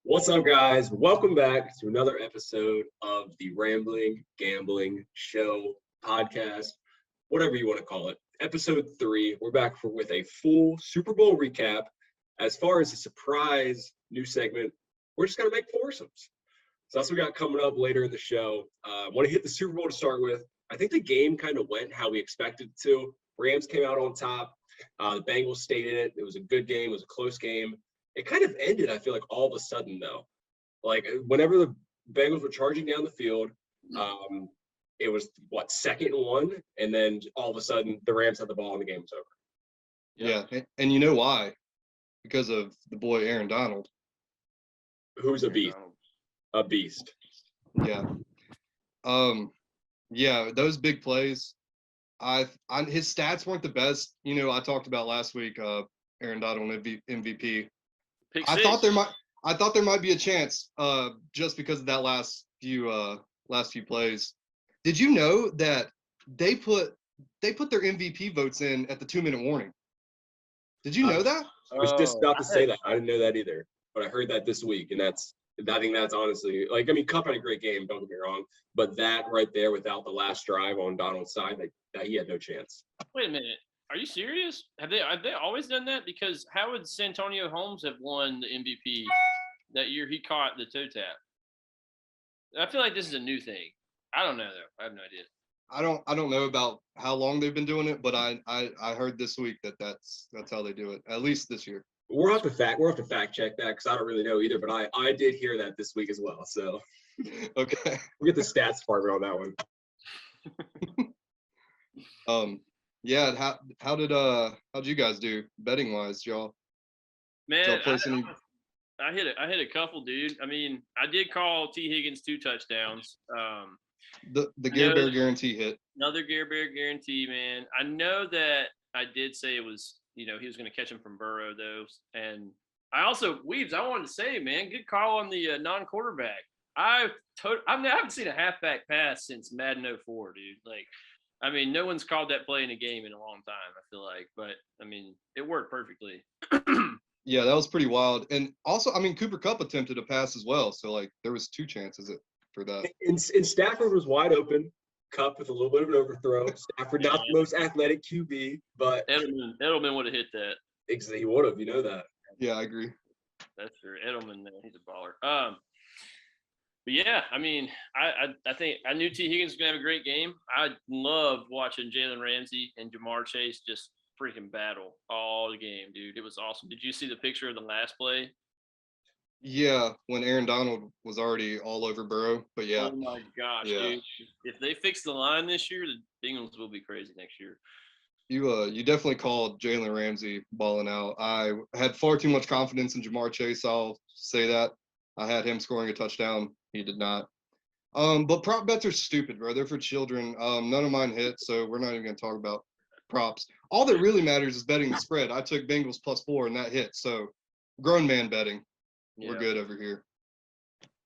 What's up, guys? Welcome back to another episode of the Rambling Gambling Show podcast, whatever you want to call it. Episode 3. We're back with a full Super Bowl recap. As far as a surprise new segment, we're just going to make foursomes. So that's what we got coming up later in the show. Want to hit the Super Bowl to start with. I think the game kind of went how we expected it to. Rams came out on top. The Bengals stayed in it. It was a good game. It was a close game. It kind of ended, I feel like, all of a sudden, though. Like, whenever the Bengals were charging down the field, it was, 2nd and 1? And then all of a sudden, the Rams had the ball and the game was over. Yeah, and you know why? Because of the boy Aaron Donald. Who's a beast? A beast. Yeah. Yeah, those big plays. His stats weren't the best. You know, I talked about last week, Aaron Donald MVP. I thought there might be a chance, just because of that last few plays. Did you know that they put their MVP votes in at the 2-minute warning? Did you know that? I was just about to say that. I didn't know that either, but I heard that this week, and I think that's honestly, Kupp had a great game, don't get me wrong, but that right there, without the last drive on Donald's side, that he had no chance. Wait a minute. Are you serious? Have they always done that? Because how would Santonio Holmes have won the MVP that year he caught the toe tap? I feel like this is a new thing. I don't know though. I have no idea. I don't know about how long they've been doing it, but I heard this week that's how they do it, at least this year. We'll have to fact check that because I don't really know either, but I did hear that this week as well. So okay, we'll get the stats department on that one. Yeah, how'd you guys do betting wise, y'all? Man, I hit a couple, dude. I mean, I did call T. Higgins 2 touchdowns. The Gare Bear guarantee hit. Another Gare Bear guarantee, man. I know that I did say it was, he was going to catch him from Burrow, though. And I also, Weebs, I wanted to say, man, good call on the non-quarterback. I haven't seen a halfback pass since Madden 04, dude. I mean, no one's called that play in a game in a long time, I feel like. But, I mean, it worked perfectly. Yeah, that was pretty wild. And also, I mean, Cooper Kupp attempted a pass as well. So, there was 2 chances for that. And Stafford was wide open. Kupp with a little bit of an overthrow. Stafford, not the most athletic QB, but Edelman would have hit that. Exactly, he would have. You know that. Yeah, I agree. That's true. Edelman, man, he's a baller. But yeah, I mean, I think I knew T. Higgins was gonna have a great game. I loved watching Jalen Ramsey and Jamar Chase just freaking battle all the game, dude. It was awesome. Did you see the picture of the last play? Yeah, when Aaron Donald was already all over Burrow, but yeah. Oh my gosh, dude! If they fix the line this year, the Bengals will be crazy next year. You definitely called Jalen Ramsey balling out. I had far too much confidence in Jamar Chase. I'll say that. I had him scoring a touchdown. He did not. But prop bets are stupid, bro. They're for children. None of mine hit, so we're not even going to talk about props. All that really matters is betting the spread. I took Bengals +4, and that hit. So grown man betting. We're good over here.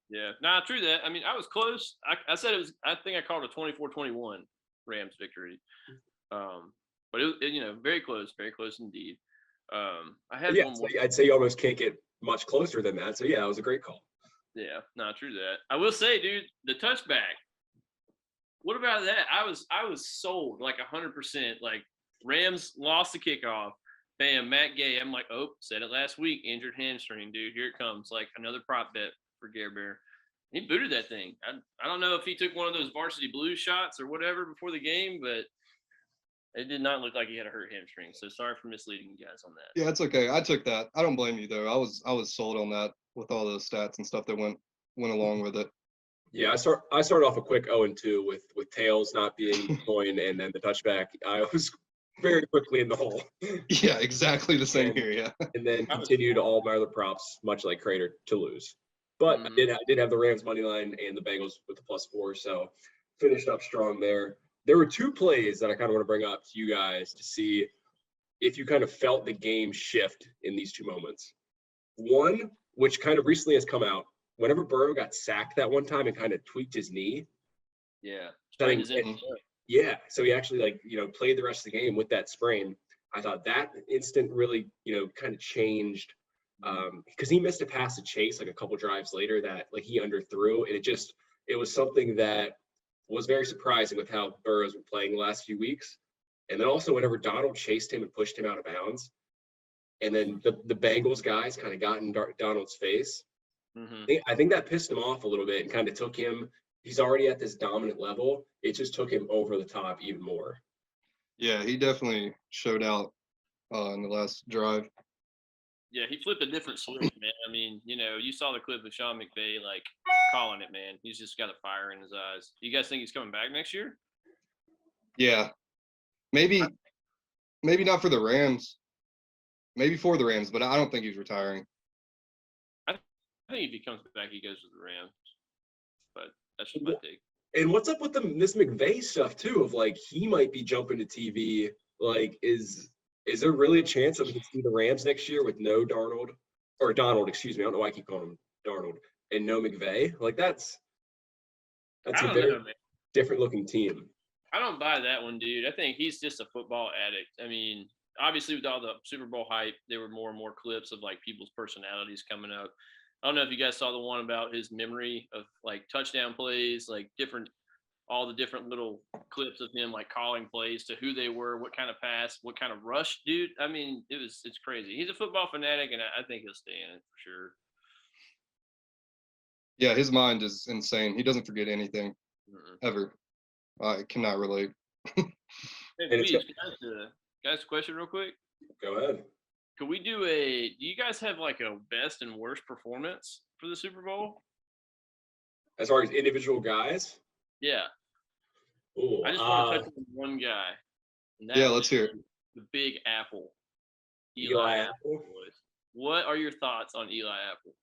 Yeah. Nah, true that. I mean, I was close. I said it was – I think I called a 24-21 Rams victory. But, it very close indeed. I had one more. I'd say you almost can't get much closer than that. So, yeah, it was a great call. Yeah, not true that. I will say, dude, the touchback. What about that? I was sold 100%. Rams lost the kickoff. Bam, Matt Gay. I'm like, oh, said it last week. Injured hamstring, dude. Here it comes. Another prop bet for Gare Bear. He booted that thing. I don't know if he took one of those varsity blues shots or whatever before the game, but it did not look like he had a hurt hamstring. So sorry for misleading you guys on that. Yeah, it's okay. I took that. I don't blame you though. I was sold on that with all those stats and stuff that went along with it. Yeah, I started off a quick 0-2 with tails not being coin and then the touchback. I was very quickly in the hole. Yeah, exactly the same here. Yeah, and then continued all my other props, much like Crater, to lose. But I did have the Rams money line and the Bengals with the +4, so finished up strong there. There were 2 plays that I kind of want to bring up to you guys to see if you kind of felt the game shift in these 2 moments. One, which kind of recently has come out, whenever Burrow got sacked that one time and kind of tweaked his knee. Yeah. Yeah. So he actually played the rest of the game with that sprain. I thought that instant really, kind of changed because he missed a pass to Chase like a couple drives later that like he underthrew, and it was something that was very surprising with how Burrow's been playing the last few weeks. And then also whenever Donald chased him and pushed him out of bounds, and then the Bengals guys kind of got in Donald's face. I think that pissed him off a little bit and kind of took him. He's already at this dominant level. It just took him over the top even more. Yeah, he definitely showed out in the last drive. Yeah, he flipped a different switch, man. I mean, you saw the clip of Sean McVay like calling it, man. He's just got a fire in his eyes. Do you guys think he's coming back next year? Yeah, maybe not for the Rams. Maybe for the Rams, but I don't think he's retiring. I think if he comes back, he goes with the Rams. But that's just my take. And what's up with this McVay stuff too? Of like he might be jumping to TV. Like, is there really a chance that we can see the Rams next year with no Donald? Excuse me. I don't know why I keep calling him Darnold and no McVay. Like that's a very different looking team. I don't buy that one, dude. I think he's just a football addict. I mean, obviously with all the Super Bowl hype, there were more and more clips of like people's personalities coming up. I don't know if you guys saw the one about his memory of like touchdown plays, like all the different little clips of him like calling plays to who they were, what kind of pass, what kind of rush, dude. I mean, it's crazy. He's a football fanatic, and I think he'll stay in it for sure. Yeah, his mind is insane. He doesn't forget anything ever. I cannot relate. Hey, please, guys, question real quick. Go ahead. Could we do do you guys have like a best and worst performance for the Super Bowl? As far as individual guys? Yeah. Ooh, I just want to touch on one guy. Yeah, let's hear it. The Big Apple. Eli Apple. What are your thoughts on Eli Apple?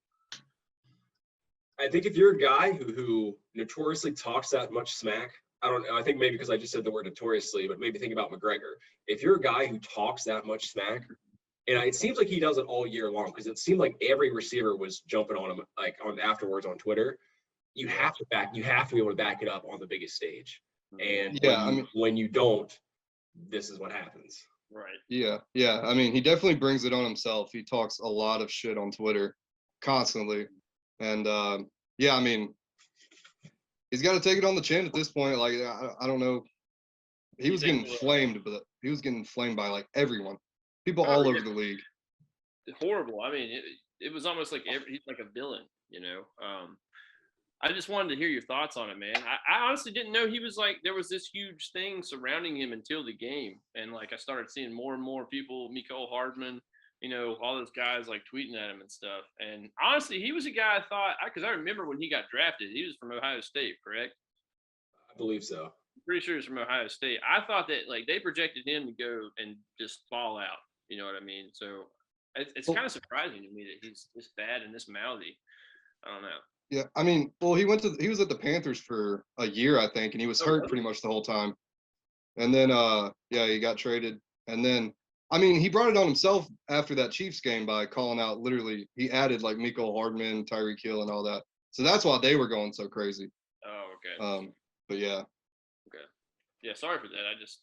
I think if you're a guy who notoriously talks that much smack, I think maybe because I just said the word notoriously, but maybe think about McGregor. If you're a guy who talks that much smack, and it seems like he does it all year long, because it seemed like every receiver was jumping on him like afterwards on Twitter. You have to be able to back it up on the biggest stage. And when you don't, this is what happens. Right. Yeah. I mean, he definitely brings it on himself. He talks a lot of shit on Twitter constantly. And I mean, he's got to take it on the chin at this point. Like, I don't know. He was getting flamed, but he was getting flamed by like everyone, people all over the league. Horrible. I mean, it was almost like he's like a villain, I just wanted to hear your thoughts on it, man. I honestly didn't know he was like, there was this huge thing surrounding him until the game. And like, I started seeing more and more people, Mecole Hardman, all those guys like tweeting at him and stuff. And honestly, he was a guy I thought, because I remember when he got drafted, he was from Ohio State, correct? I believe so. I'm pretty sure he's from Ohio State. I thought that like they projected him to go and just fall out. You know what I mean? So it's kind of surprising to me that he's this bad and this mouthy. I don't know. Yeah, I mean, well, he was at the Panthers for a year, I think, and he was hurt pretty much the whole time. And then, he got traded. And then, I mean, he brought it on himself after that Chiefs game by calling out, literally, he added like Mecole Hardman, Tyreek Hill, and all that. So that's why they were going so crazy. Oh, okay. But yeah. Okay. Yeah, sorry for that.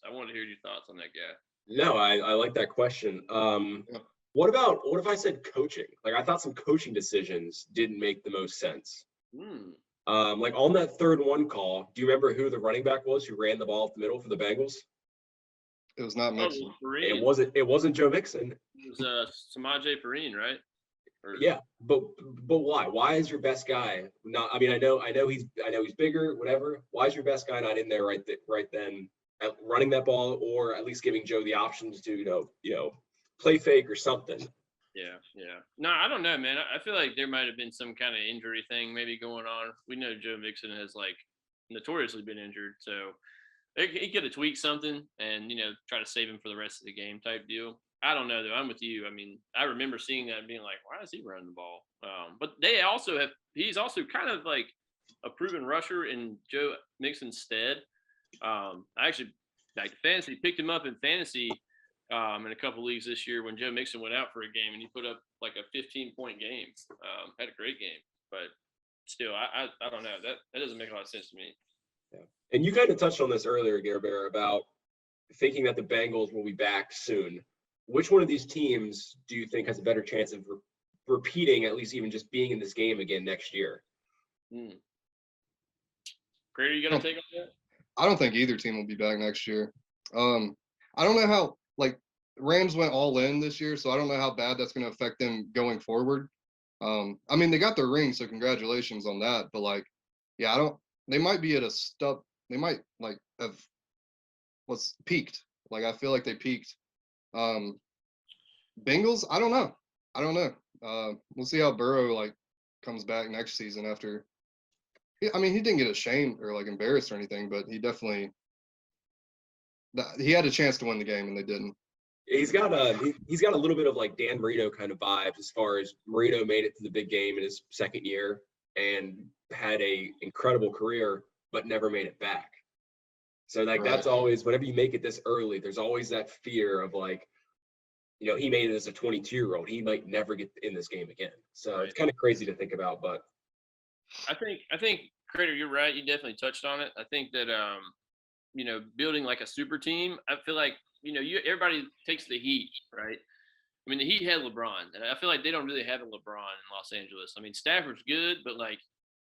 I wanted to hear your thoughts on that guy. No, I like that question. What if I said coaching? Like, I thought some coaching decisions didn't make the most sense. Like on that 3rd-and-1 call, do you remember who the running back was who ran the ball up the middle for the Bengals? It was not Mixon. It wasn't Joe Mixon. It was Samaje Perine, right? Yeah, but why? Why is your best guy not? I mean, I know he's bigger, whatever. Why is your best guy not in there right then, running that ball, or at least giving Joe the options to play fake or something? Yeah. No, I don't know, man. I feel like there might have been some kind of injury thing maybe going on. We know Joe Mixon has like notoriously been injured, so he could have tweaked something and try to save him for the rest of the game type deal. I don't know though. I'm with you. I mean, I remember seeing that and being like, why is he running the ball? But he's also kind of like a proven rusher in Joe Mixon's stead. I actually like fantasy picked him up in fantasy. In a couple leagues this year when Joe Mixon went out for a game and he put up like a 15-point game. Had a great game, but still, I don't know. That doesn't make a lot of sense to me. Yeah. And you kind of touched on this earlier, Gare Bear, about thinking that the Bengals will be back soon. Which one of these teams do you think has a better chance of repeating, at least even just being in this game again next year. Crater, you gonna take on that? I don't think either team will be back next year. I don't know how, like, Rams went all in this year, so I don't know how bad that's going to affect them going forward. I mean, they got their ring, so congratulations on that. But, like, yeah, they might be at a stub. They might, like, have peaked. Like, I feel like they peaked. Bengals, I don't know. We'll see how Burrow, like, comes back next season after. I mean, he didn't get ashamed or, like, embarrassed or anything, but he definitely he had a chance to win the game, and they didn't. He's got a little bit of like Dan Marino kind of vibes, as far as Marino made it to the big game in his second year and had a incredible career, but never made it back. So like Right. That's always, whenever you make it this early, there's always that fear of like, he made it as a 22-year-old. He might never get in this game again. So It's kind of crazy to think about, but I think Crater, you're right. You definitely touched on it. I think that building like a super team, I feel like everybody takes the Heat, right? I mean, the Heat had LeBron, and I feel like they don't really have a LeBron in Los Angeles. I mean, Stafford's good, but like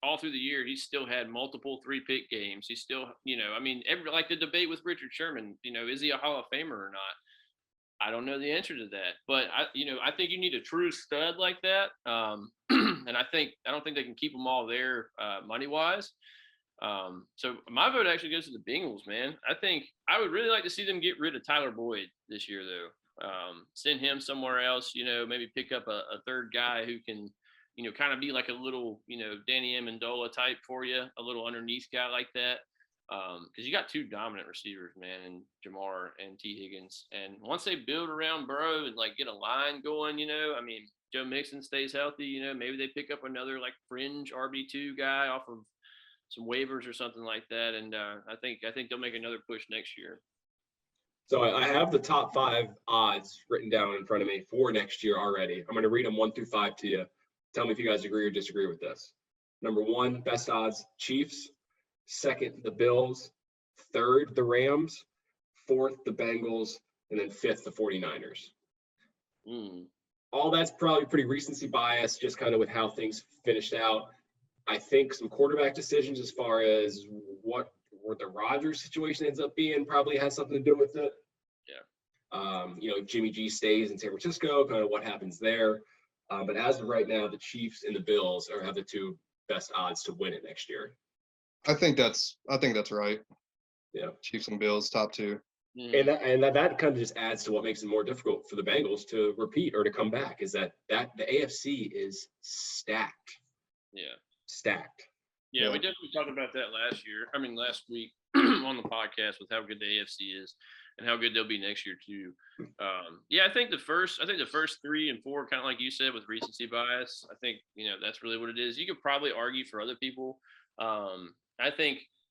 all through the year, he still had multiple 3-pick games. He still, I mean, like the debate with Richard Sherman, is he a Hall of Famer or not? I don't know the answer to that, but I think you need a true stud like that. And I don't think they can keep them all there money wise. So my vote actually goes to the Bengals, man. I think I would really like to see them get rid of Tyler Boyd this year, though. Send him somewhere else, maybe pick up a third guy who can, kind of be like a little, Danny Amendola type for you, a little underneath guy like that. Because you got two dominant receivers, man, and Jamar and T. Higgins. And once they build around Burrow and like get a line going, I mean, Joe Mixon stays healthy, maybe they pick up another like fringe RB2 guy off of some waivers or something like that. And I think they'll make another push next year. So I have the top 5 odds written down in front of me for next year already. I'm going to read them 1 through 5 to you. Tell me if you guys agree or disagree with this. Number 1, best odds, Chiefs. Second, the Bills. Third, the Rams. Fourth, the Bengals. And then fifth, the 49ers. All that's probably pretty recency bias, just kind of with how things finished out. I think some quarterback decisions as far as what the Rodgers situation ends up being probably has something to do with it. Yeah. If Jimmy G stays in San Francisco, kind of what happens there. But as of right now, the Chiefs and the Bills have the 2 best odds to win it next year. I think that's right. Yeah. Chiefs and Bills, top 2. And that kind of just adds to what makes it more difficult for the Bengals to repeat or to come back, is that the AFC is stacked. Yeah. Stacked. Yeah, we definitely talked about that last week on the podcast with how good the AFC is and how good they'll be next year too. I think the first 3 and 4, kind of like you said, with recency bias, I think that's really what it is. You could probably argue for other people.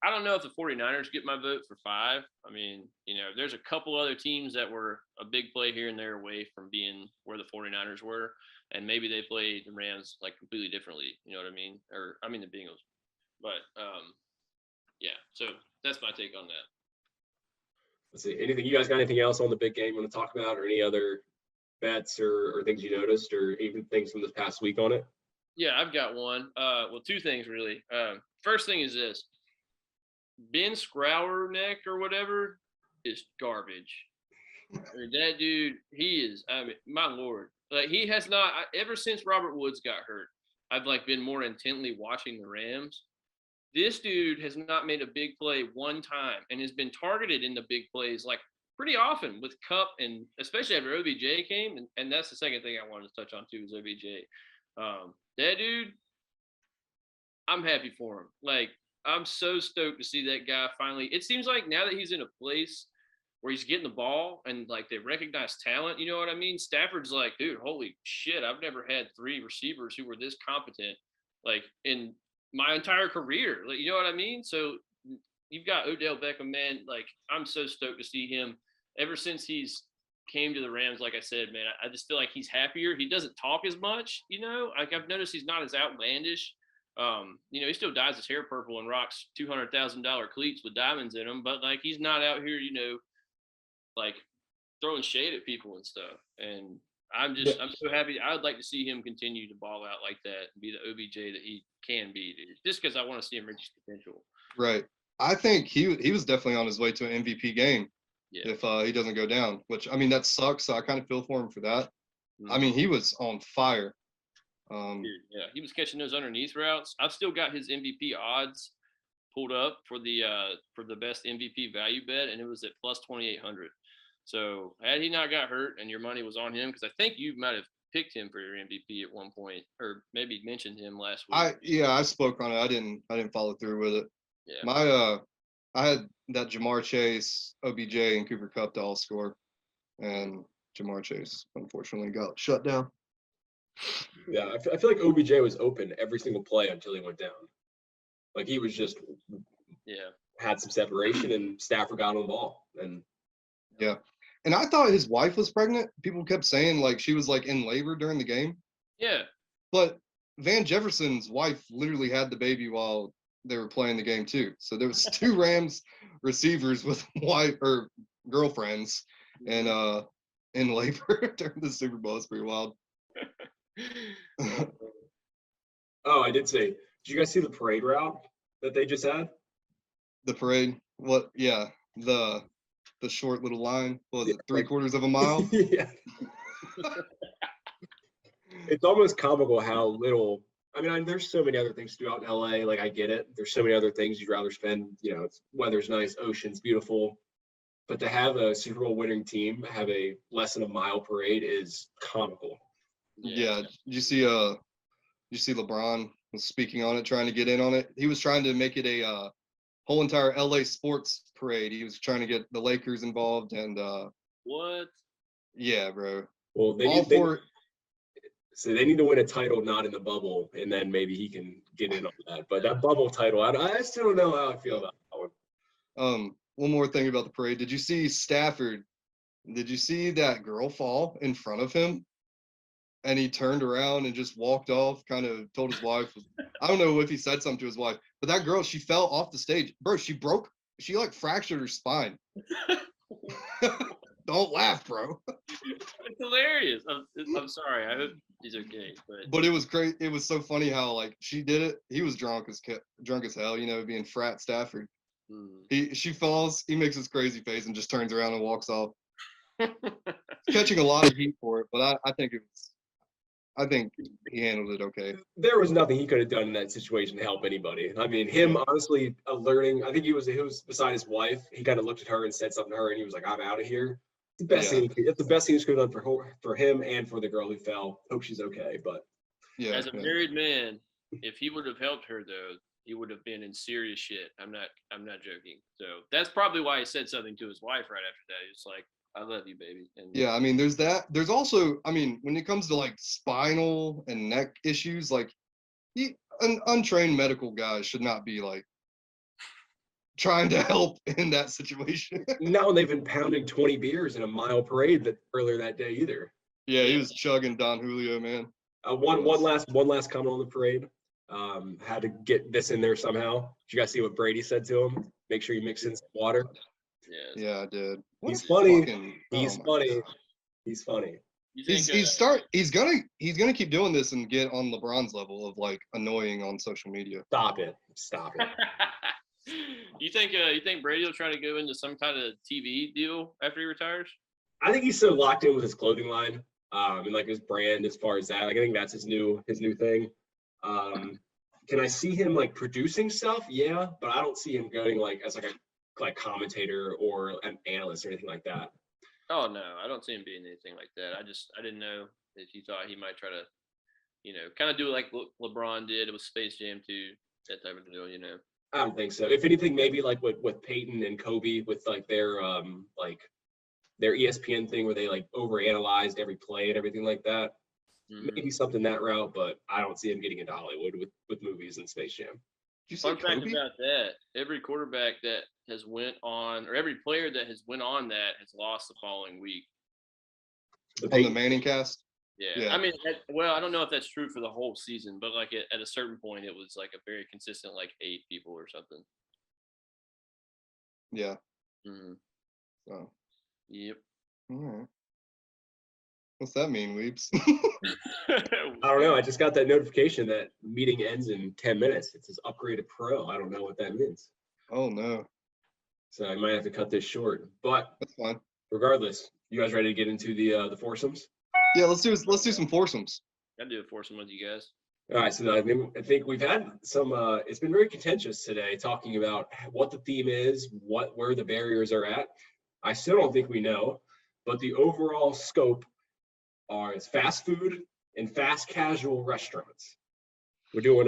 I don't know if the 49ers get my vote for 5. I mean, there's a couple other teams that were a big play here and there away from being where the 49ers were, and maybe they play the Rams like completely differently. You know what I mean? Or I mean the Bengals. But so that's my take on that. Let's see. You guys got anything else on the big game you want to talk about, or any other bets or things you noticed, or even things from this past week on it? Yeah, I've got one. 2 things really. First thing is this: Ben Skowronek or whatever is garbage. I mean, that dude, he is. I mean, my lord, like he has not ever since Robert Woods got hurt. I've like been more intently watching the Rams. This dude has not made a big play one time and has been targeted in the big plays like pretty often with Kupp, and especially after OBJ came. And that's the second thing I wanted to touch on too is OBJ. That dude, I'm happy for him. Like, I'm so stoked to see that guy finally. It seems like now that he's in a place where he's getting the ball and like they recognize talent, you know what I mean? Stafford's like, dude, holy shit, I've never had 3 receivers who were this competent like in my entire career. Like, you know what I mean? So you've got Odell Beckham, man. Like, I'm so stoked to see him. Ever since he's came to the Rams, like I said, man, I just feel like he's happier. He doesn't talk as much, Like, I've noticed he's not as outlandish. He still dyes his hair purple and rocks $200,000 cleats with diamonds in them, but like he's not out here, like throwing shade at people and stuff. And I'm so happy. I would like to see him continue to ball out like that and be the OBJ that he can be, dude. Just because I want to see him reach his potential. Right. I think he was definitely on his way to an MVP game Yeah. if he doesn't go down. Which I mean that sucks. So I kind of feel for him for that. I Mhm. mean he was on fire. Dude, yeah, he was catching those underneath routes. I've still got his MVP odds pulled up for the best MVP value bet, and it was at plus 2,800. So had he not got hurt and your money was on him, because I think you might have picked him for your MVP at one point, or maybe mentioned him last week. I spoke on it. I didn't follow through with it. Yeah. My I had that Jamar Chase, OBJ, and Cooper Kupp to all score, and Jamar Chase unfortunately got shut down. Yeah, I feel like OBJ was open every single play until he went down. Like he was just Yeah. had some separation, and Stafford got on the ball. And Yeah. And I thought his wife was pregnant. People kept saying like she was like in labor during the game. Yeah. But Van Jefferson's wife literally had the baby while they were playing the game too. So there was two Rams receivers with wife or girlfriends and in labor during the Super Bowl. It's pretty wild. oh, I did say, did you guys see the parade route that they just had? The parade. What the short little line. What was it, three-quarters of a mile? Yeah. It's almost comical how little. I mean, there's so many other things to do out in LA. Like, I get it. There's so many other things you'd rather spend. It's weather's nice, ocean's beautiful. But to have a Super Bowl winning team have a less than a mile parade is comical. Yeah. Did you see LeBron was speaking on it, trying to get in on it? He was trying to make it a whole entire LA sports parade. He was trying to get the Lakers involved and What? yeah, bro. Well, they need to win a title not in the bubble, and then maybe he can get in on that. But that bubble title, I still don't know how I feel about that one. One more thing about the parade. Did you see Stafford? Did you see that girl fall in front of him? And he turned around and just walked off, kind of told his wife. I don't know if he said something to his wife, but that girl, she fell off the stage. Bro, she like fractured her spine. Don't laugh, bro. It's hilarious. I'm sorry. I hope he's okay. But it was great. It was so funny how like she did it. He was drunk as hell, being frat Stafford. She falls, he makes this crazy face and just turns around and walks off. Catching a lot of heat for it, but I think he handled it okay. There was nothing he could have done in that situation to help anybody. I mean, him honestly alerting. I think he was beside his wife. He kind of looked at her and said something to her, and he was like, "I'm out of here." The best thing. It's the best thing he could have done for him and for the girl who fell. Hope she's okay. But as a married man, if he would have helped her though, he would have been in serious shit. I'm not joking. So that's probably why he said something to his wife right after that. He's like, "I love you, baby." And yeah, I mean, there's that. There's also, I mean, when it comes to like spinal and neck issues, like an untrained medical guy should not be like trying to help in that situation. Not when they've been pounding 20 beers in a mile parade earlier that day either. Yeah, he was chugging Don Julio, man. One last comment on the parade. Had to get this in there somehow. Did you guys see what Brady said to him? Make sure you mix in some water. Yeah, I did. He's funny. He's funny. He's funny. He's gonna keep doing this and get on LeBron's level of like annoying on social media. Stop it. You think Brady will try to go into some kind of TV deal after he retires? I think he's so locked in with his clothing line, and like his brand as far as that. Like I think that's his new thing. Can I see him like producing stuff? Yeah, but I don't see him going like as like commentator or an analyst or anything like that. Oh no, I don't see him being anything like that. I didn't know if you thought he might try to, kind of do like LeBron did with Space Jam 2, that type of deal, I don't think so. If anything, maybe like with Peyton and Kobe with like their ESPN thing where they like overanalyzed every play and everything like that. Mm-hmm. Maybe something that route, but I don't see him getting into Hollywood with movies and Space Jam. Fun fact about that: every quarterback that has went on, or every player that has went on that has lost the following week. On the Manning cast. Yeah. I mean, I don't know if that's true for the whole season, but like at a certain point, it was like a very consistent, like 8 people or something. Yeah. Mm-hmm. So. Yep. All right. What's that mean, Weeps? I don't know. I just got that notification that meeting ends in 10 minutes. It says upgraded pro. I don't know what that means. Oh no, So I might have to cut this short. But that's fine. regardless, you guys ready to get into the foursomes? Yeah, let's do some foursomes. I'd do a foursome with you guys. All right, so I think we've had some. It's been very contentious today, talking about what the theme is, where the barriers are at. I still don't think we know, but the overall scope is fast food and fast casual restaurants. We're doing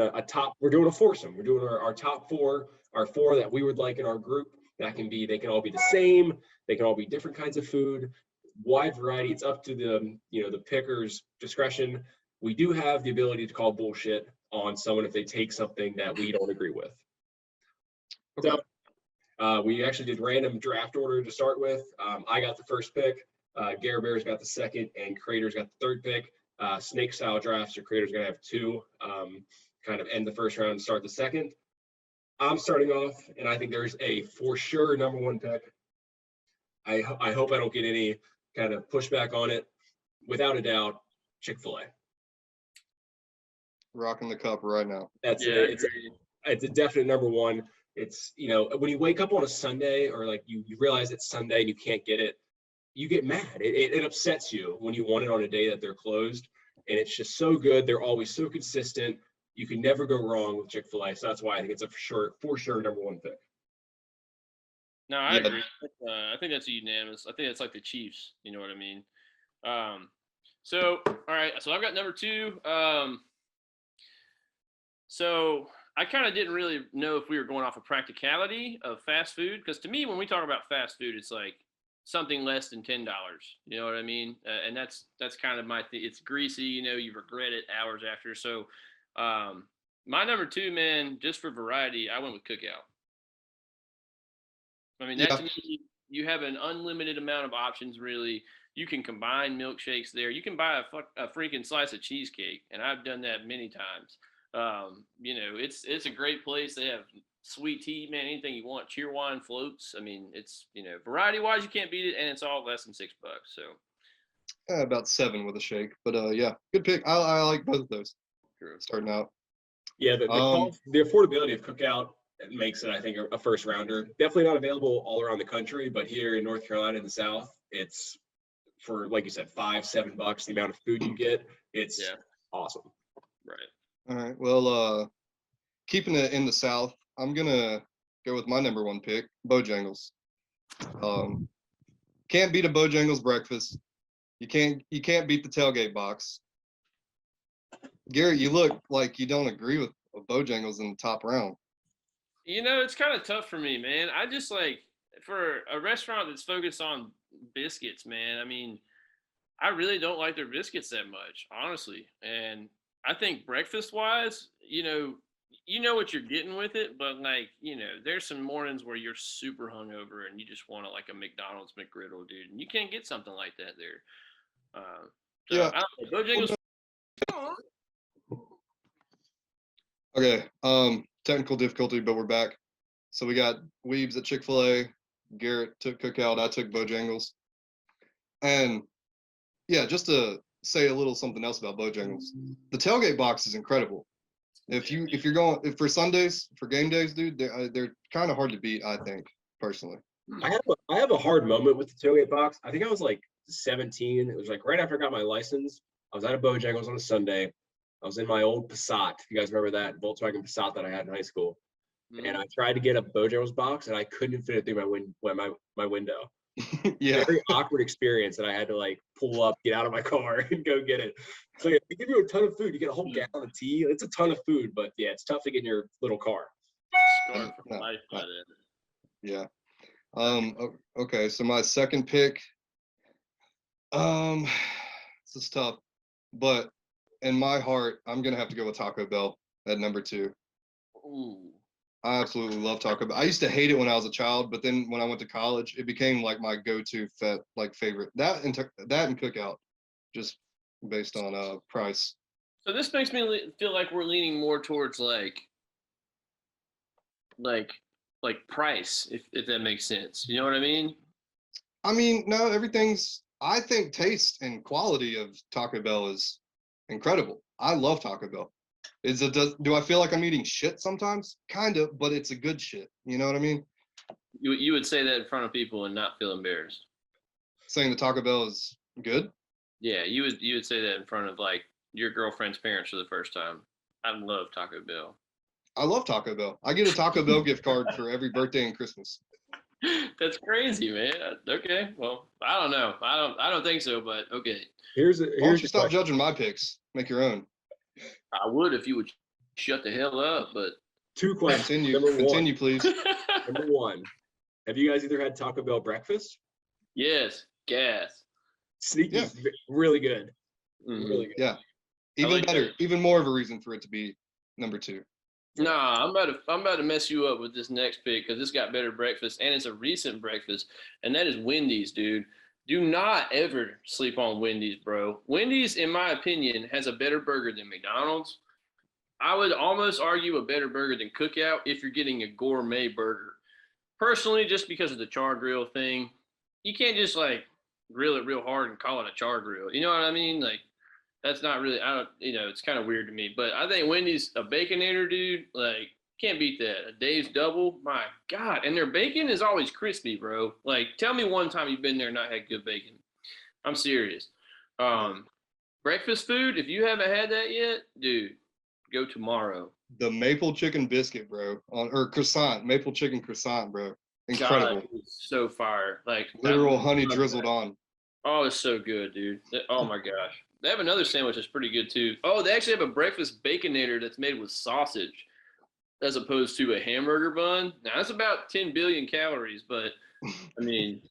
we're doing a foursome. We're doing our top four, our four that we would like in our group. They can all be the same. They can all be different kinds of food, wide variety. It's up to the picker's discretion. We do have the ability to call bullshit on someone if they take something that we don't agree with. Okay. So we actually did random draft order to start with. I got the first pick. Gare Bears got the second, and Crater's got the third pick. Snake style drafts, your Crater's gonna have two. Kind of end the first round and start the second. I'm starting off, and I think there's a for sure number one pick. I hope I don't get any kind of pushback on it. Without a doubt, Chick-fil-A. Rocking the cup right now. That's Yeah, it's a definite number one. It's, when you wake up on a Sunday, or like you realize it's Sunday and you can't get it, you get mad. It upsets you when you want it on a day that they're closed, and it's just so good. They're always so consistent. You can never go wrong with Chick-fil-A. So that's why I think it's a for sure number one pick. No, I Yeah. agree. I think that's a unanimous. I think it's like the Chiefs. You know what I mean? So, all right. So I've got number two. So I kind of didn't really know if we were going off of practicality of fast food, because to me, when we talk about fast food, it's like something less than $10. You know what I mean? And that's kind of my thing. It's greasy. You regret it hours after. So my number two, man, just for variety, I went with Cookout. I mean, that Yeah. to me, you have an unlimited amount of options, really. You can combine milkshakes there. You can buy a freaking slice of cheesecake, and I've done that many times. It's a great place. They have sweet tea, man, anything you want. Cheerwine floats. I mean, it's, variety-wise, you can't beat it, and it's all less than $6. So About 7 with a shake, but yeah, good pick. I like both of those. true. Starting out. Yeah, the affordability of Cookout makes it, I think, a first rounder. Definitely not available all around the country, but here in North Carolina in the South, it's for, like you said, $5-7 the amount of food you get. It's awesome. Right. All right. Well, keeping it in the South, I'm gonna go with my number one pick, Bojangles. Can't beat a Bojangles breakfast. You can't beat the tailgate box. Garrett, you look like you don't agree with Bojangles in the top round. It's kind of tough for me, man. I just like, for a restaurant that's focused on biscuits, man. I mean, I really don't like their biscuits that much, honestly. And I think breakfast wise, you know what you're getting with it, but like, there's some mornings where you're super hungover and you just want like a McDonald's McGriddle, dude, and you can't get something like that there. Yeah. I don't know, Bojangles. Okay. Technical difficulty, but we're back. So we got Weebs at Chick-fil-A. Garrett took Cookout. I took Bojangles. And yeah, just to say a little something else about Bojangles, the tailgate box is incredible. If for Sundays, for game days, dude, they're kind of hard to beat, I think, personally. I have a hard moment with the tailgate box. I think I was like 17. It was like right after I got my license. I was at a Bojangles on a Sunday. I was in my old Passat. If you guys remember that Volkswagen Passat that I had in high school. And I tried to get a Bojangles box, and I couldn't fit it through my window. Yeah. Very awkward experience that I had to like pull up, get out of my car, and go get it. So they give you a ton of food. You get a whole gallon of tea. It's a ton of food, but yeah, it's tough to get in your little car. Scarred for life by then. Yeah. Okay. So my second pick. This is tough, but in my heart, I'm gonna have to go with Taco Bell at number 2. Ooh. I absolutely love Taco Bell. I used to hate it when I was a child, but then when I went to college, it became like my go-to favorite. That and Cookout, just based on price. So this makes me feel like we're leaning more towards like price, if that makes sense. You know what I mean? I mean, no, everything's I think taste and quality of Taco Bell is incredible. I love Taco Bell. Do I feel like I'm eating shit sometimes? Kind of, but it's a good shit. You know what I mean? You would say that in front of people and not feel embarrassed. Saying the Taco Bell is good. Yeah, you would say that in front of like your girlfriend's parents for the first time. I love Taco Bell. I love Taco Bell. I get a Taco Bell gift card for every birthday and Christmas. That's crazy, man. Okay, well, I don't know. I don't think so, but okay. Why don't you stop judging my picks? Make your own. I would if you would shut the hell up, but 2 questions. Continue, please. Number 1, have you guys either had Taco Bell breakfast? yes, gas. Sneaky, Yeah. really good. Mhm. Really good. Yeah. Even like better. that. Even more of a reason for it to be number 2. Nah, I'm about to mess you up with this next pick because this got better breakfast and it's a recent breakfast, and that is Wendy's, dude. Do not ever sleep on Wendy's, bro. Wendy's, in my opinion, has a better burger than McDonald's. I would almost argue a better burger than Cookout if you're getting a gourmet burger. Personally, just because of the char grill thing, you can't just like grill it real hard and call it a char grill. You know what I mean? Like, that's not really, I don't, it's kind of weird to me. But I think Wendy's, a Baconator, dude, like, can't beat that. A Dave's Double, my God. And their bacon is always crispy, bro. Like, tell me one time you've been there and not had good bacon. I'm serious. Breakfast food, if you haven't had that yet, dude, go tomorrow. The maple chicken biscuit, bro, or croissant, maple chicken croissant, bro. Incredible. God, it's so fire. Like, Literal honey drizzled on. Oh, it's so good, dude. Oh my gosh. They have another sandwich that's pretty good too. Oh, they actually have a breakfast baconator that's made with sausage as opposed to a hamburger bun. Now that's about 10 billion calories, but I mean,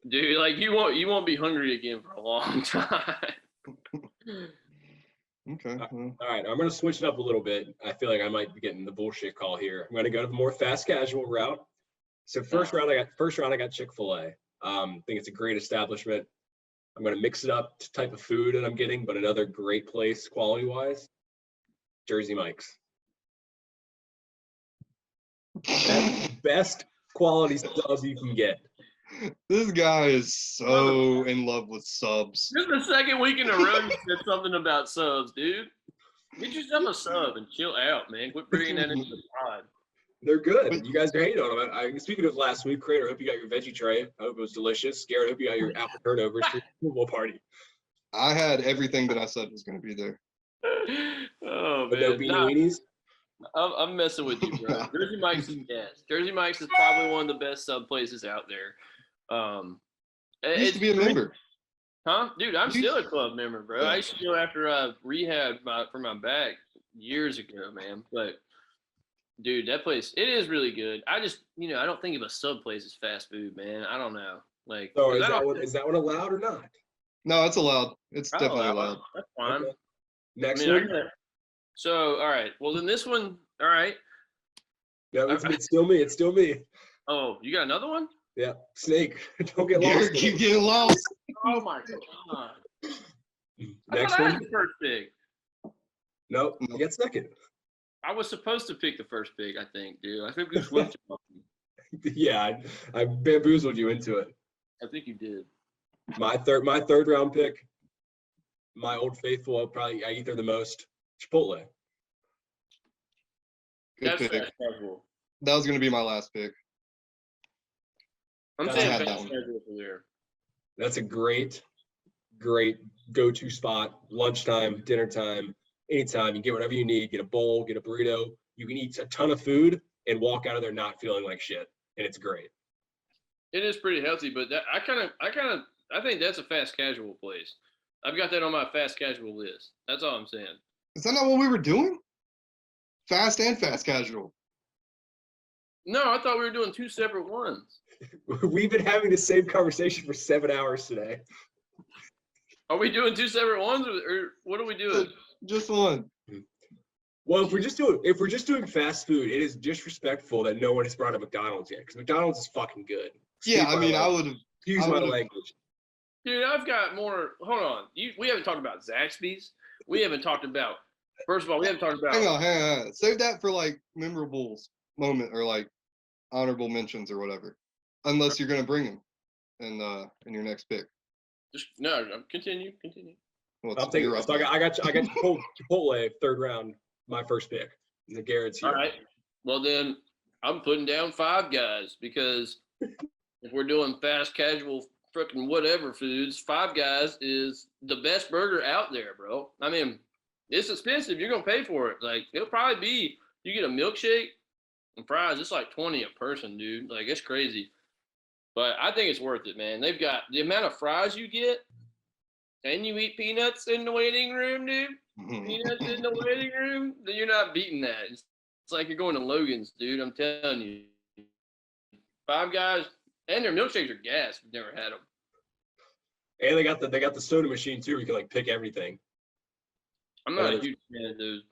dude, like you won't be hungry again for a long time. Okay. All right, I'm gonna switch it up a little bit. I feel like I might be getting the bullshit call here. I'm gonna go to the more fast casual route. So first round I got Chick-fil-A. Think it's a great establishment. I'm gonna mix it up to type of food that I'm getting, but another great place quality wise, Jersey Mike's. Best quality sub you can get. This guy is so in love with subs. This is the second week in a row you said something about subs, dude. Get yourself a sub and chill out, man. Quit bringing that into the pod. They're good. You guys are hating on them. Speaking of last week, Crater, I hope you got your veggie tray. I hope it was delicious. Garrett, I hope you got your apple turnovers for your football party. I had everything that I said was going to be there. Oh, But man. no beanie weenies? I'm messing with you, bro. Jersey Mike's is gas. Jersey Mike's is probably one of the best sub places out there. I used to be a member. Huh? Dude, I'm still a club member, bro. I used to go after I rehab for my back years ago, man. But dude, that place, it is really good. I just, I don't think of a sub place as fast food, man. I don't know. Like, So is that one allowed or not? No, it's allowed. It's definitely allowed. That's fine. Okay. Next I mean, one. So, all right. Well, then this one, all right. No, it's still me. It's still me. Oh, you got another one? Yeah, Snake. Don't get Garrett, lost. keep getting lost. Oh my god. Next I one. had the first pick. Nope. You get second. I was supposed to pick the first pick, I think, dude. I think we switched. Yeah, I bamboozled you into it. I think you did. My third round pick. My old faithful. I eat there the most. Chipotle. Good That's pick. fast casual. That was going to be my last pick. I'm I saying had fast that one. casual for there. That's a great go-to spot. Lunchtime, dinner time, anytime. You get whatever you need. Get a bowl, get a burrito. You can eat a ton of food and walk out of there not feeling like shit, and it's great. It is pretty healthy, but I think that's a fast casual place. I've got that on my fast casual list. That's all I'm saying. Is that not what we were doing? Fast and fast casual. No, I thought we were doing two separate ones. We've been having the same conversation for 7 hours today. Are we doing two separate ones, or what are we doing? Just one. Well, if we're just doing fast food, it is disrespectful that no one has brought up McDonald's yet, because McDonald's is fucking good. Yeah, I mean, I would have. Excuse my language. Dude, I've got more. Hold on. We haven't talked about Zaxby's. We haven't talked about. First of all, we haven't talked about. Hang on. Save that for like memorable moment or like honorable mentions or whatever, unless you're gonna bring them in your next pick. Just no. Continue. Well, I'll take you're it. up So there. I got Chipotle third round, my first pick. And the Garrett's here. All right. Well, then I'm putting down Five Guys because if we're doing fast casual freaking whatever foods, Five Guys is the best burger out there, bro. I mean, it's expensive. You're gonna pay for it. Like it'll probably be you get a milkshake and fries. It's like 20 a person, dude. Like it's crazy. But I think it's worth it, man. They've got the amount of fries you get, and you eat peanuts in the waiting room, dude. Peanuts in the waiting room. Then you're not beating that. It's like you're going to Logan's, dude. I'm telling you. Five Guys, and their milkshakes are gas. We've never had them. And they got the soda machine too, where you can like pick everything. I'm not a huge fan of those.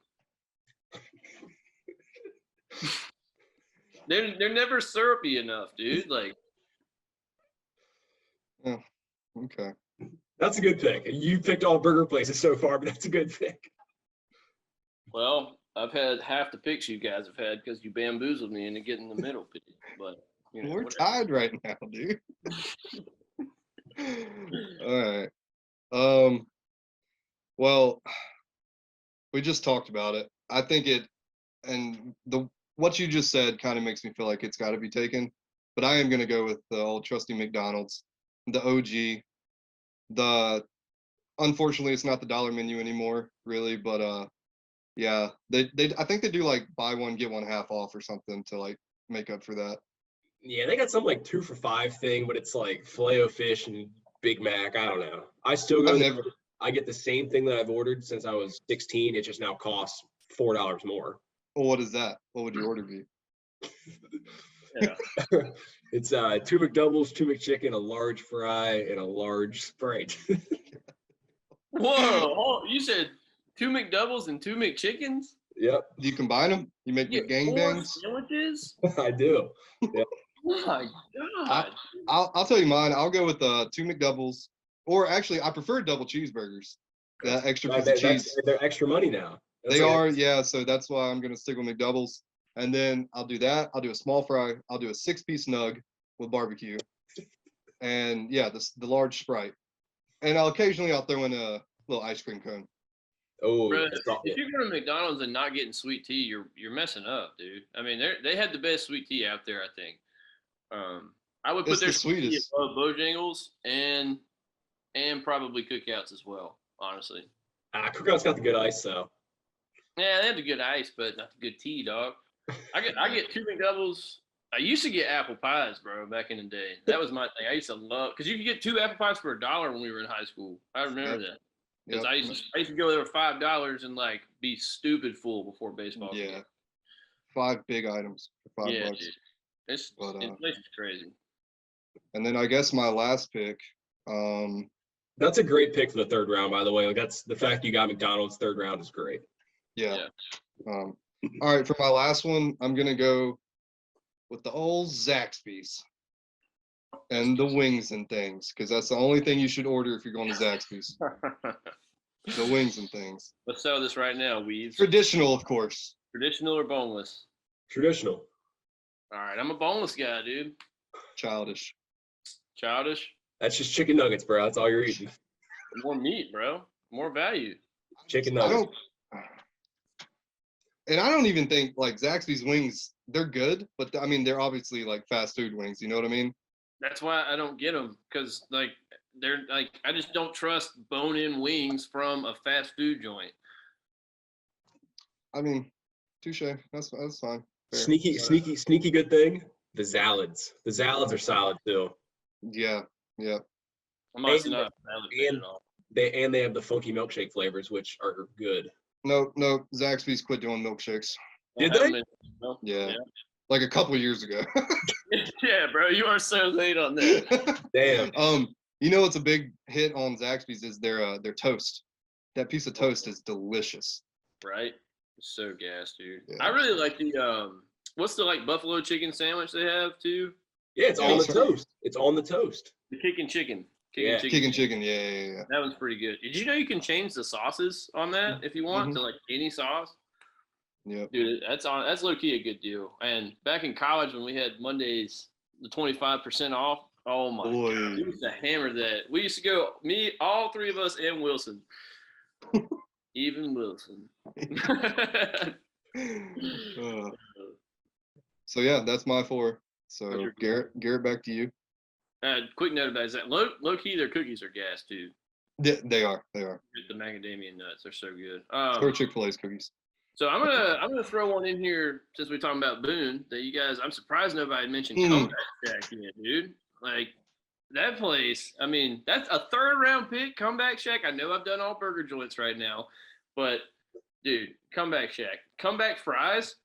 They're never syrupy enough, dude. Like, Okay. That's a good pick. You picked all burger places so far, but that's a good pick. well, I've had half the picks you guys have had because you bamboozled me into getting the middle pick. But you know, We're whatever. tied right now, dude. All right. Well, we just talked about it. I think what you just said kind of makes me feel like it's got to be taken. But I am going to go with the old trusty McDonald's, the OG. Unfortunately, it's not the dollar menu anymore, really. But yeah, I think they do like buy one get one half off or something to like make up for that. Yeah, they got some like 2 for $5 thing, but it's like Filet-O-Fish and Big Mac. I don't know. I still go. I get the same thing that I've ordered since I was 16. It just now costs $4 more. Well, what is that? What would your order be? Yeah. It's 2 McDoubles, 2 McChicken, a large fry, and a large Sprite. Whoa! Oh, you said 2 McDoubles and 2 McChickens? Yep, Do you combine them? You make You the get 4 gangbangs? sandwiches? I do. Oh my god! I'll tell you mine. I'll go with 2 McDoubles, or actually, I prefer double cheeseburgers. That extra piece of cheese. They're extra money now. They are, yeah. So that's why I'm gonna stick with McDoubles, and then I'll do that. I'll do a small fry. I'll do a 6-piece nug with barbecue, and yeah, the large Sprite, and I'll throw in a little ice cream cone. Oh, Bro, if you're going to McDonald's and not getting sweet tea, you're messing up, dude. I mean, they had the best sweet tea out there, I think. I would put It's their the sweetest. above Bojangles and probably Cookouts as well. Honestly, Cookout's got the good ice though. yeah, they have the good ice, but not the good tea, dog. I get 2 McDoubles. I used to get apple pies, bro, back in the day. That was my thing. I used to love because you could get 2 apple pies for $1 when we were in high school. I remember that. Because I used to go there for $5 and like be stupid full before baseball. Yeah, game. 5 big items for $5. Dude. Inflation's crazy. And then I guess my last pick. That's a great pick for the third round, by the way. Like that's the fact you got McDonald's third round is great. Yeah. All right, for my last one, I'm gonna go with the old Zaxby's and the wings and things, because that's the only thing you should order if you're going to Zaxby's. The wings and things. Let's sell this right now, Weaves. Traditional, of course. Traditional or boneless? Traditional. All right, I'm a boneless guy, dude. Childish. Childish. That's just chicken nuggets, bro. That's all you're eating. More meat, bro. More value. Chicken nuggets. I don't even think like Zaxby's wings, they're good, but I mean, they're obviously like fast food wings. You know what I mean? That's why I don't get them because like they're like I just don't trust bone-in wings from a fast food joint. I mean, touche. That's fine. Fair. Sneaky good thing. The salads. The salads are solid too. Yeah. I'm honestly not a salad fan at all. They have the funky milkshake flavors, which are good. No, Zaxby's quit doing milkshakes. Did they? Yeah. Like a couple of years ago. Yeah, bro, you are so late on that. Damn. You know what's a big hit on Zaxby's is their toast. That piece of toast is delicious. Right? It's so gas, dude. Yeah. I really like the what's the like buffalo chicken sandwich they have too? Yeah, it's on the toast. It's on the toast. The kicking chicken. Kicking chicken, yeah. That one's pretty good. Did you know you can change the sauces on that if you want to like any sauce? Yeah. Dude, that's low key a good deal. And back in college when we had Mondays, the 25% off, Oh my Boy. god, we used to hammer that. We used to go, me, all three of us, and Wilson. Even Wilson. So yeah, that's my 4. What's So your- Garrett, back to you. Quick note about that: low key, their cookies are gas too. They are. The macadamia nuts are so good. Or Chick-fil-A's cookies. So I'm gonna throw one in here since we're talking about Boone. That you guys, I'm surprised nobody mentioned Comeback Shack yet, dude. Like that place. I mean, that's a 3rd round pick. Comeback Shack. I know I've done all burger joints right now, but dude, Comeback Shack, comeback fries.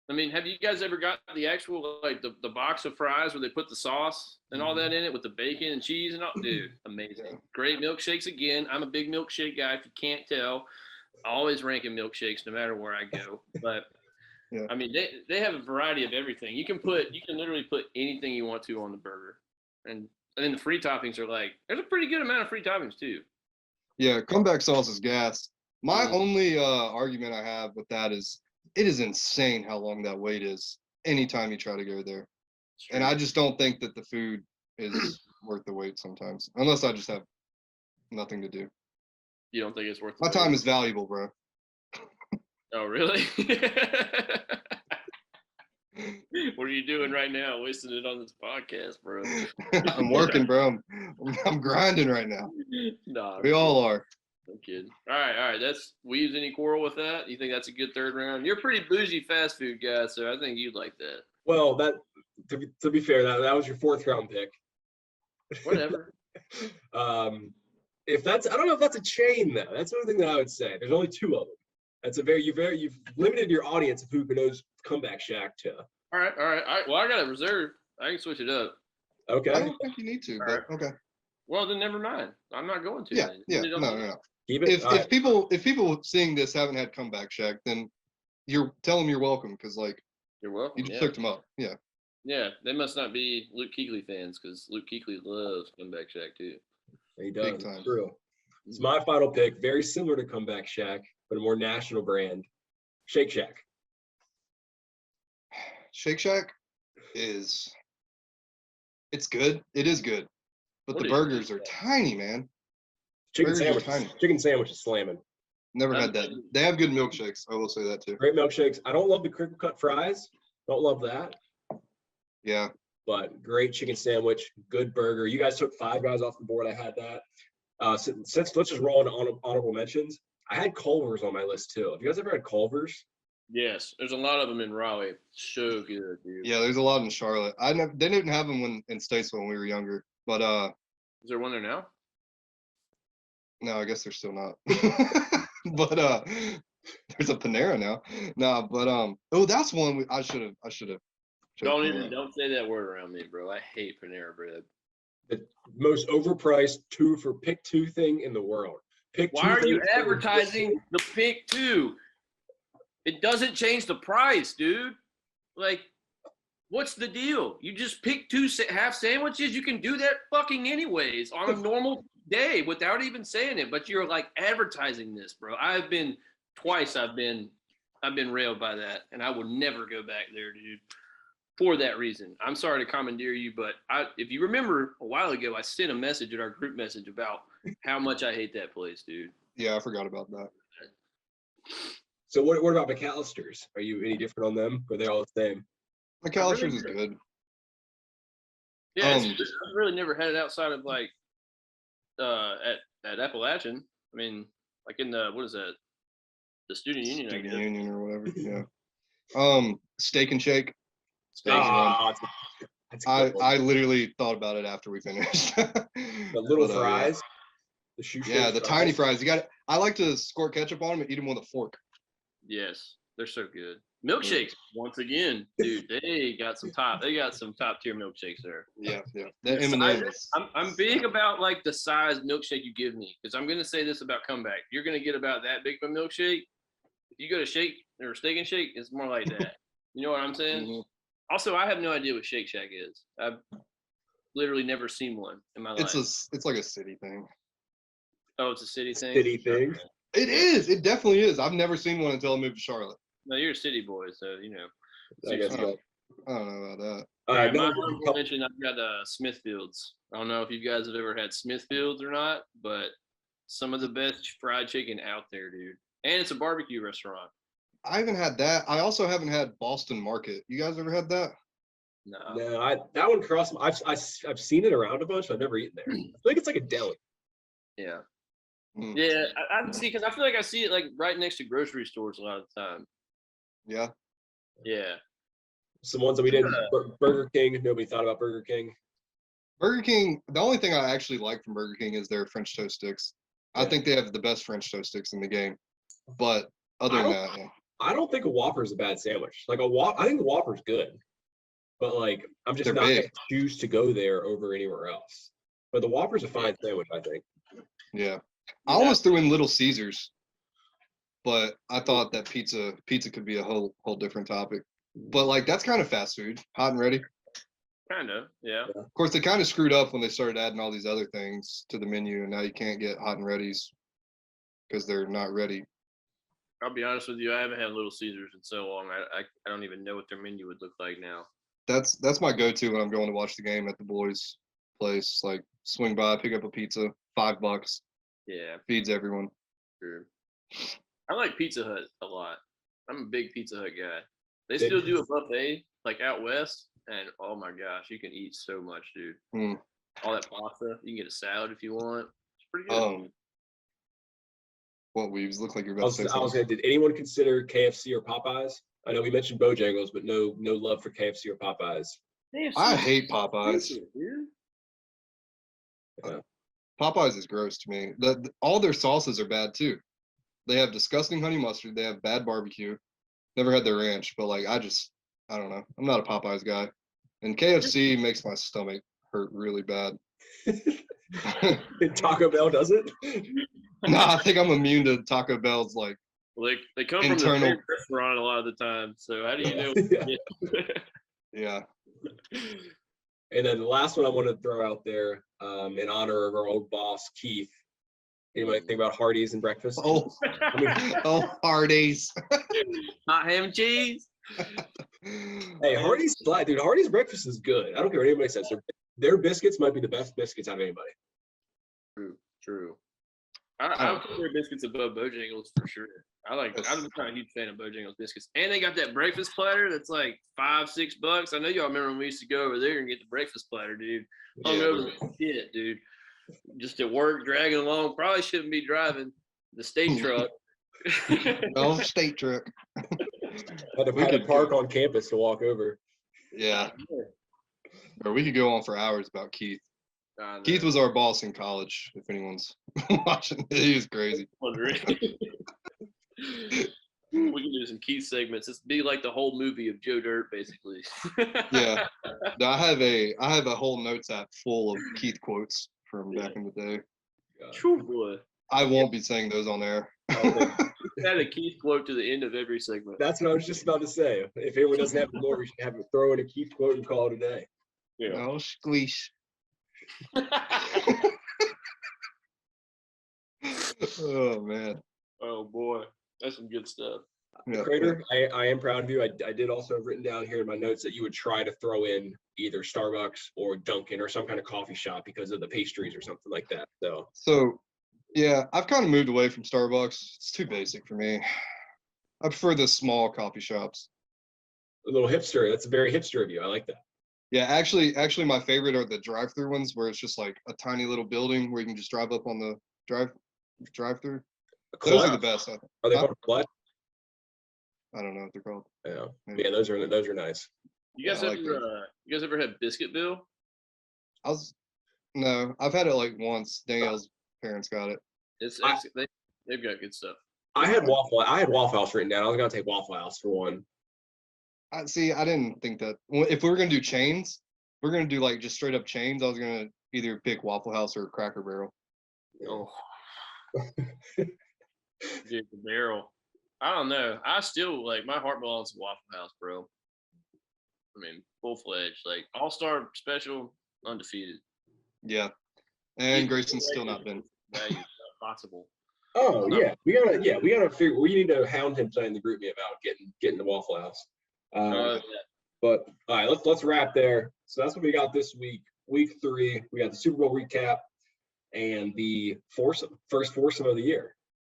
I mean, have you guys ever got the actual like the box of fries where they put the sauce and all that in it with the bacon and cheese and all? Dude, amazing. Yeah. Great milkshakes again. I'm a big milkshake guy. If you can't tell, always ranking milkshakes no matter where I go. But Yeah. I mean, they have a variety of everything. You can literally put anything you want to on the burger, and then the free toppings are like there's a pretty good amount of free toppings too. Yeah, comeback sauce is gas. My only argument I have with that is it is insane how long that wait is anytime you try to go there. And I just don't think that the food is worth the wait sometimes, unless I just have nothing to do. You don't think it's worth My the time wait? is valuable, bro. Oh, really? What are you doing right now? Wasting it on this podcast, bro. I'm working, bro. I'm grinding right now. Nah, We all are. I'm kidding. All right. That's Weaves. Any quarrel with that? You think that's a good 3rd round? You're a pretty bougie fast food guy, so I think you'd like that. Well, that to be fair, that was your 4th round pick. Whatever. If that's, I don't know if that's a chain though. That's one thing that I would say. There's only 2 of them. That's you've limited your audience of who knows Comeback Shack to. All right. Well, I got a reserve. I can switch it up. Okay. I don't think you need to, but okay. Well, then never mind. I'm not going to. Yeah, then. no. Keep it. If people seeing this haven't had Comeback Shack, then tell them you're welcome, because like You're welcome. you just hooked them up. Yeah. Yeah, they must not be Luke Kuechly fans because Luke Kuechly loves Comeback Shack too. He does. Big time. It's true. It's my final pick. Very similar to Comeback Shack, but a more national brand. Shake Shack. Shake Shack it's good. It is good, but What the is burgers Shake are Shack? tiny, man. Chicken Burgers are sandwich. tiny. Chicken sandwich is slamming. Never had that. They have good milkshakes. I will say that too. Great milkshakes. I don't love the crinkle cut fries. Don't love that. Yeah. But great chicken sandwich, good burger. You guys took Five Guys off the board. I had that. Since let's just roll into honorable mentions. I had Culver's on my list too. Have you guys ever had Culver's? Yes, there's a lot of them in Raleigh. So good, dude. Yeah, there's a lot in Charlotte. They didn't have them in Statesville when we were younger, but Is there one there now? no, I guess they're still not. But there's a Panera now. No, but oh, that's one I should have. Don't say that word around me, bro. I hate Panera bread. The most overpriced pick two thing in the world. Why are you advertising the pick two? It doesn't change the price, dude. Like, what's the deal? You just pick 2 half sandwiches. You can do that fucking anyways on a normal day without even saying it. But you're like advertising this, bro. I've been railed by that, and I will never go back there, dude. For that reason, I'm sorry to commandeer you, but if you remember a while ago, I sent a message in our group message about how much I hate that place, dude. Yeah, I forgot about that. So what about McAllister's? Are you any different on them? Or are they all the same? McAllister's is good. Yeah, I've really never had it outside of like at Appalachian. I mean, like in the what is that? The Student Union, I guess. Student Union or whatever. Yeah. Steak and Shake. That's I literally thought about it after we finished. the little But, fries. The shoe Yeah, the tiny fries. I like to squirt ketchup on them and eat them with a fork. Yes, they're so good. Milkshakes, once again, dude. They got some top tier milkshakes there. Yeah. The M&M. I'm big about like the size milkshake you give me because I'm gonna say this about Comeback. You're gonna get about that big of a milkshake. If you go to Shake or Steak and Shake, it's more like that. You know what I'm saying? Mm-hmm. Also, I have no idea what Shake Shack is. I've literally never seen one in my life. It's like a city thing. Oh, it's a city thing. City thing. It is. It definitely is. I've never seen one until I moved to Charlotte. No, you're a city boy, so you know. I guess so. I don't know about that. My Another honorable mention, I've got Smithfields. I don't know if you guys have ever had Smithfields or not, but some of the best fried chicken out there, dude. And it's a barbecue restaurant. I haven't had that. I also haven't had Boston Market. You guys ever had that? No. No, that one crossed. I've seen it around a bunch. I've never eaten there. I think it's like a deli. Yeah. Mm. Yeah, I see, because I feel like I see it like right next to grocery stores a lot of the time. Yeah. Yeah. Some ones that we didn't. Burger King. Nobody thought about Burger King. Burger King, the only thing I actually like from Burger King is their French toast sticks. I think they have the best French toast sticks in the game. But other than that, yeah. I don't think a Whopper is a bad sandwich. Like I think the Whopper's good, but like I'm just They're not gonna big. choose to go there over anywhere else. But the Whopper's a fine sandwich, I think. Yeah. I almost threw in Little Caesars, but I thought that pizza could be a whole different topic. But like that's kind of fast food, hot and ready. Kind of, yeah. Of course, they kind of screwed up when they started adding all these other things to the menu, and now you can't get hot and readies because they're not ready. I'll be honest with you, I haven't had Little Caesars in so long. I don't even know what their menu would look like now. That's my go-to when I'm going to watch the game at the boys' place. Like swing by, pick up a pizza, $5, Yeah, feeds everyone. true. I like Pizza Hut a lot. I'm a big Pizza Hut guy. They still do a buffet like out west, and oh my gosh, you can eat so much, dude. Mm. All that pasta, you can get a salad if you want. It's pretty good. What Weaves? Look like you're about to say I was something. gonna. Did anyone consider KFC or Popeyes? I know we mentioned Bojangles, but no love for KFC or Popeyes. I hate Popeyes. Dude. Popeyes is gross to me. All their sauces are bad too. They have disgusting honey mustard. They have bad barbecue. Never had their ranch, but like I don't know. I'm not a Popeyes guy. And KFC makes my stomach hurt really bad. Taco Bell does it? Nah, I think I'm immune to Taco Bell's like Well, they come from the same restaurant a lot of the time. So how do you know? Yeah. And then the last one I want to throw out there, in honor of our old boss Keith. Anybody think about Hardee's and breakfast? Oh, Hardee's. Hot ham and cheese. Hey, Hardee's flat, dude. Hardee's breakfast is good. I don't care what anybody says. Their biscuits might be the best biscuits out of anybody. True. I would put their biscuits above Bojangles for sure. I'm kind of a huge fan of Bojangles biscuits, and they got that breakfast platter that's like $5-6. I know y'all remember when we used to go over there and get the breakfast platter, dude. Hungover shit, dude. Just at work, dragging along. Probably shouldn't be driving the state truck. No, state truck. Had to park on campus to walk over. Yeah. Or we could go on for hours about Keith. Keith was our boss in college, if anyone's watching. He was crazy. We can do some Keith segments. It's be like the whole movie of Joe Dirt, basically. Yeah. I have a whole notes app full of Keith quotes from back in the day. True boy. I won't be saying those on air. Add a Keith quote to the end of every segment. That's what I was just about to say. If anyone doesn't have more, we should have him throw in a Keith quote and call it a day. Yeah. Oh, squeeze. Oh man. Oh boy, that's some good stuff. Yeah. Crater, I am proud of you. I did also have written down here in my notes that you would try to throw in either Starbucks or Dunkin' or some kind of coffee shop because of the pastries or something like that. So yeah, I've kind of moved away from Starbucks. It's too basic for me. I prefer the small coffee shops. A little hipster. That's very hipster of you. I like that. Yeah, actually my favorite are the drive-through ones where it's just like a tiny little building where you can just drive up on the drive-through. Those are the best. I think. Are they called Clutch? I don't know what they're called. Yeah, those are nice. You guys ever had Biscuitville? No, I've had it like once. Danielle's parents got it. They've got good stuff. I had Waffle House written down. I was gonna take Waffle House for one. I didn't think that if we were gonna do chains, we're gonna do like just straight up chains. I was gonna either pick Waffle House or Cracker Barrel. Oh, dude, the barrel. I don't know. I still like my heart belongs to Waffle House, bro. I mean, full fledged, like all-star special, undefeated. Yeah, and Grayson's still not been possible. Oh yeah, we gotta figure. We need to hound him in the group me about getting the Waffle House. But all right, let's wrap there. So that's what we got this week. Week 3, we got the Super Bowl recap and the first foursome of the year.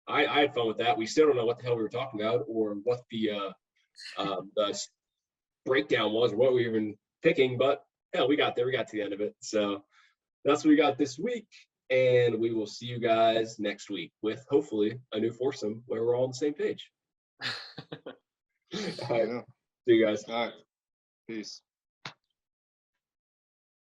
I had fun with that. We still don't know what the hell we were talking about or what the breakdown was or what we were even picking, but hell, we got there. We got to the end of it. So that's what we got this week. And we will see you guys next week with hopefully a new foursome where we're all on the same page. All right. Yeah. See you guys. All right. Peace.